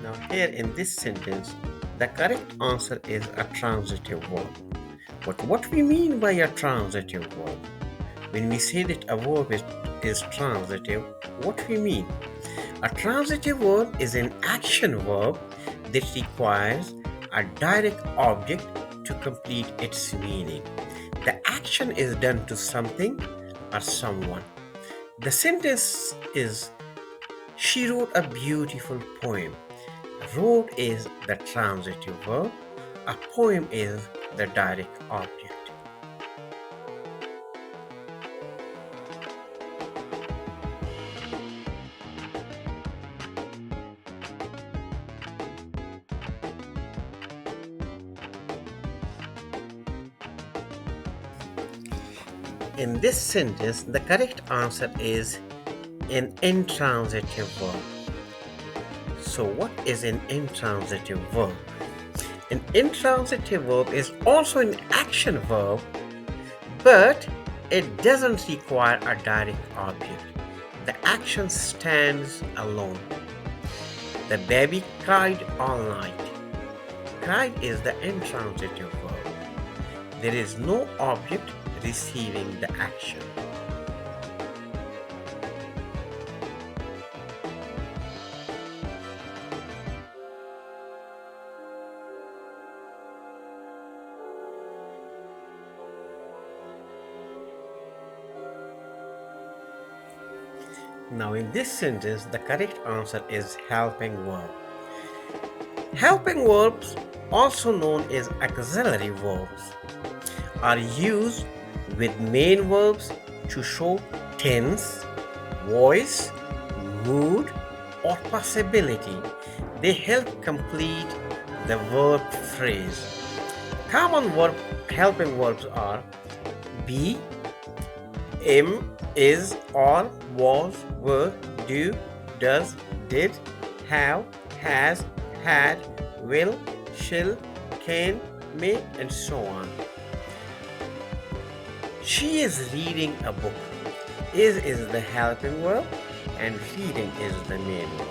Now, here in this sentence, the correct answer is a transitive verb. But what we mean by a transitive verb? When we say that a verb is transitive, what we mean? A transitive verb is an action verb that requires a direct object to complete its meaning. The action is done to something or someone. The sentence is: She wrote a beautiful poem. Wrote is the transitive verb. A poem is the direct object. In this sentence, the correct answer is an intransitive verb. So, what is an intransitive verb? An intransitive verb is also an action verb, but it doesn't require a direct object. The action stands alone. The baby cried all night. Cried is the intransitive verb. There is no object receiving the action. Now, in this sentence, the correct answer is helping verb. Helping verbs, also known as auxiliary verbs, are used with main verbs to show tense, voice, mood, or possibility. They help complete the verb phrase. Common helping verbs are be, am, is, are, was, were, do, does, did, have, has, had, will, shall, can, may, and so on. She is reading a book. Is the helping verb and reading is the main verb.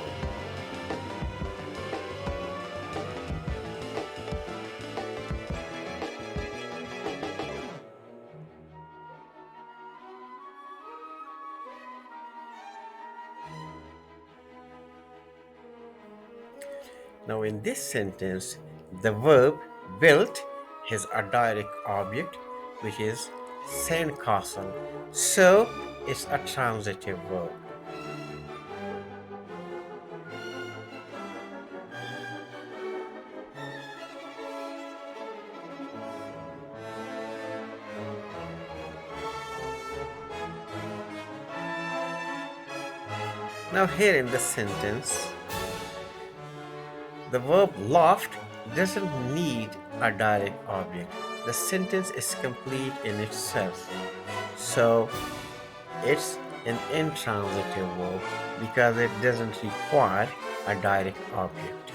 Now, in this sentence, the verb built has a direct object, which is sandcastle. So, it's a transitive verb. Now, here in this sentence, the verb laughed doesn't need a direct object. The sentence is complete in itself. So, it's an intransitive verb because it doesn't require a direct object.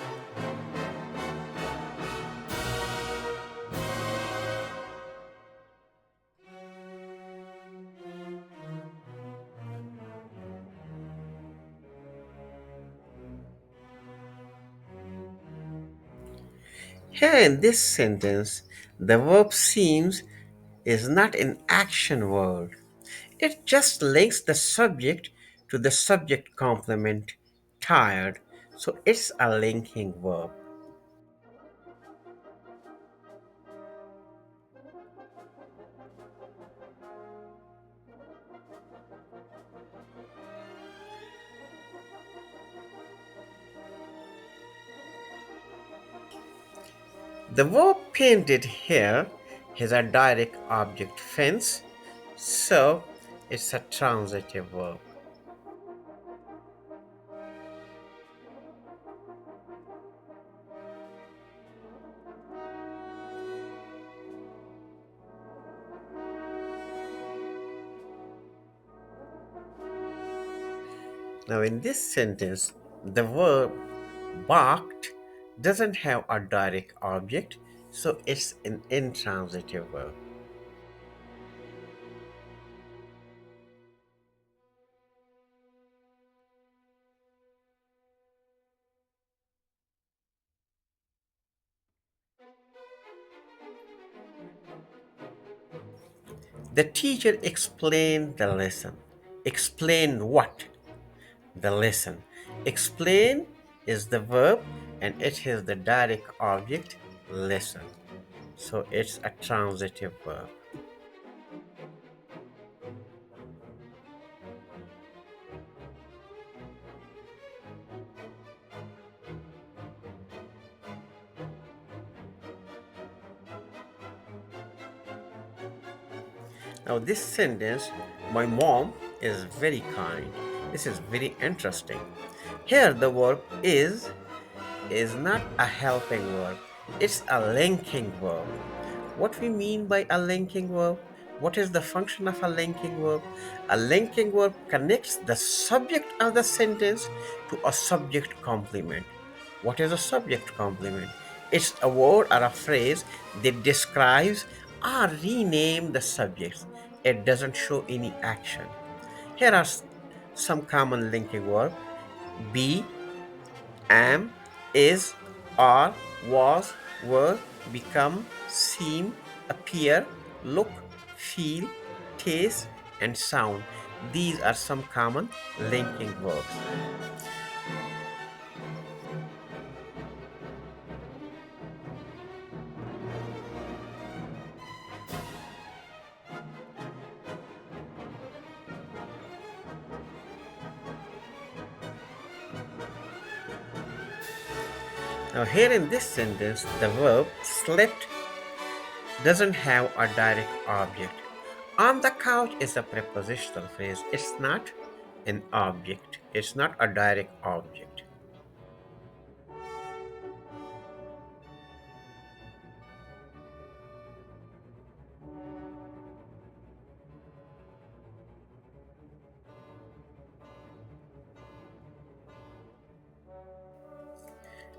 Here in this sentence, the verb seems is not an action word. It just links the subject to the subject complement tired. So it's a linking verb. The verb painted here has a direct object fence, so it's a transitive verb. Now, in this sentence, the verb barked doesn't have a direct object, so it's an intransitive verb. The teacher explained the lesson. Explain what? The lesson. Explain is the verb and it is the direct object lesson. So it's a transitive verb. Now, this sentence, my mom is very kind. This is very interesting. Here, the verb is not a helping verb, it's a linking verb. What we mean by a linking verb? What is the function of a linking verb? A linking verb connects the subject of the sentence to a subject complement. What is a subject complement? It's a word or a phrase that describes or rename the subjects. It doesn't show any action. Here are some common linking verbs: be, am, is, are, was, were, become, seem, appear, look, feel, taste, and sound. These are some common linking verbs. Now, here in this sentence, the verb slept doesn't have a direct object. On the couch is a prepositional phrase. It's not an object. It's not a direct object.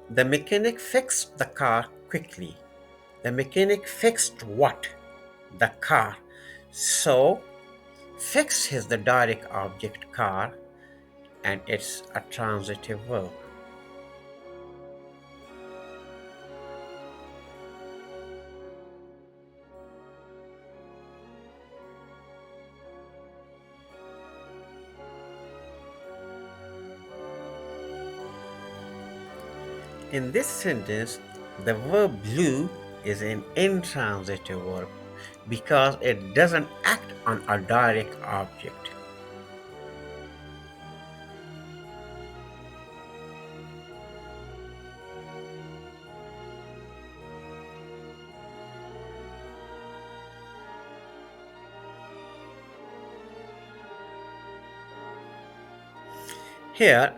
The mechanic fixed the car quickly. The mechanic fixed what? The car. So, fix is the direct object car and it's a transitive verb. In this sentence, the verb blew is an intransitive verb because it doesn't act on a direct object. Here,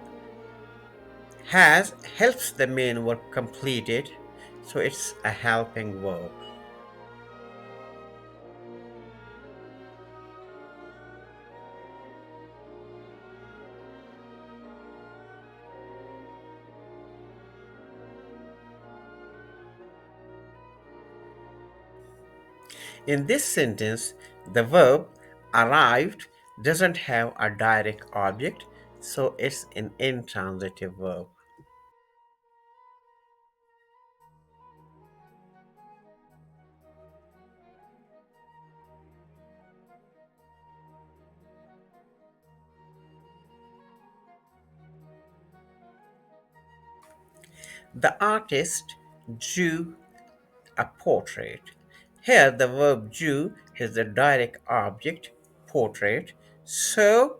has helps the main verb complete it, so it's a helping verb. In this sentence, the verb arrived doesn't have a direct object, so it's an intransitive verb. The artist drew a portrait. Here, the verb drew is the direct object, portrait, so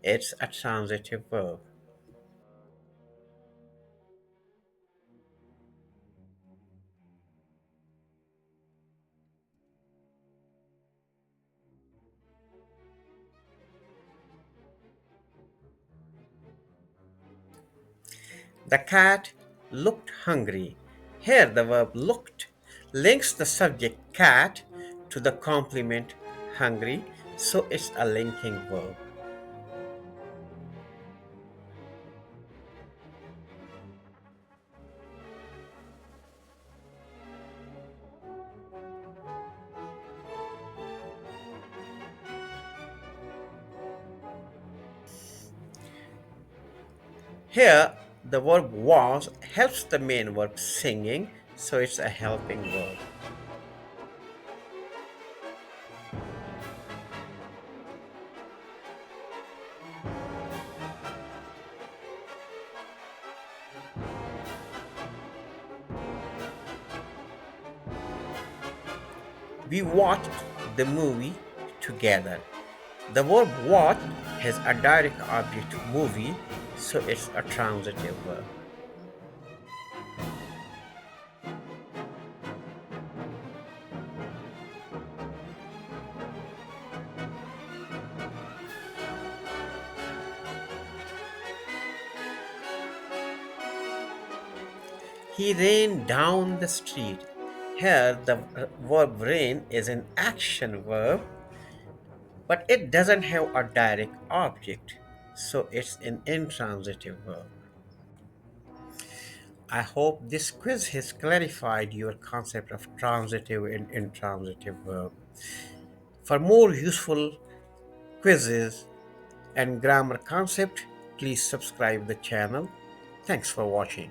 it's a transitive verb. The cat looked hungry. Here, the verb looked links the subject cat to the complement hungry, so it's a linking verb. Here, the verb was helps the main verb singing, so it's a helping verb. We watched the movie together. The verb watch has a direct object movie, so it's a transitive verb. He ran down the street. Here, the verb rain is an action verb, but it doesn't have a direct object, so it's an intransitive verb. I hope this quiz has clarified your concept of transitive and intransitive verb. For more useful quizzes and grammar concept, please subscribe the channel. Thanks for watching.